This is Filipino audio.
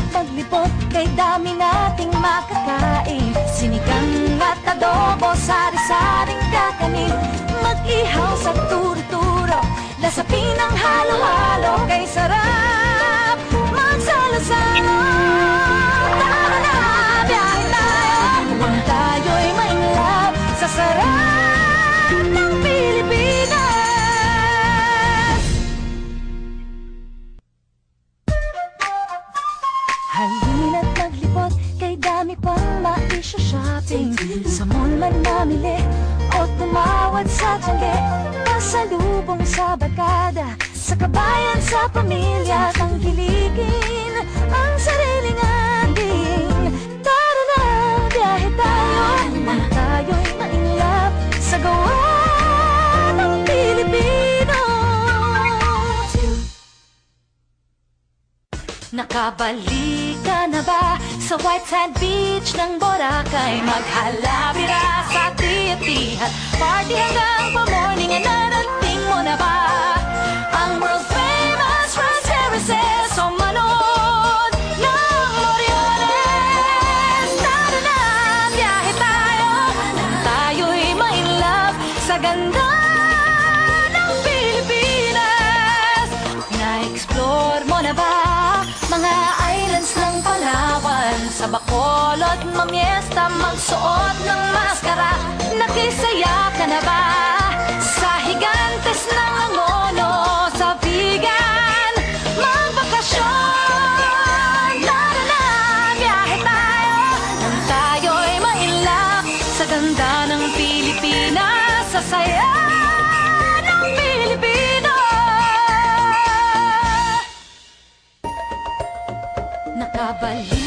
at maglibot, kay dami nating makakain. Sinigang at adobo, sari-saring kakanin. Mag-ihaw sa turo-turo, lasapin ang halo-halo, kay sarap magsalo-salo. Tara na, biyahe tayo, kung tayo'y ma-inlove sa sarap ng Pilipinas. Halina't maglibot, kay dami pang maisha-shopping. Sa mall man mamili o tumawad sa tiyangge, pasalubong sa barkada, sa kabayan, sa pamilya, tangkilikin ang sariling ating. Tara na, biyahe tayo, kung tayo'y ma-inlove sa gawa ng Pilipino. Nakabalik ka na ba sa white sand beach ng Boracay? Maghalabira sa tiyatihat, party hanggang pa-morning. Narating mo na ba ang world famous Ross Terraces o manood ng Moriones? Tara na, biyahe tayo, kung tayo'y ma-inlove sa ganda ng Pilipinas. Na-explore mo na ba mga islands ng Palawan? Sa Bacolod, mamiesta, magsuot ng maskara. Nakisaya ka na ba sa Higantes ng Angono? Sa Vigan, magbakasyon. Tara na, biyahe tayo, kung tayo'y ma-inlove sa ganda ng Pilipinas, sa saya ng Pilipino. Nakabalik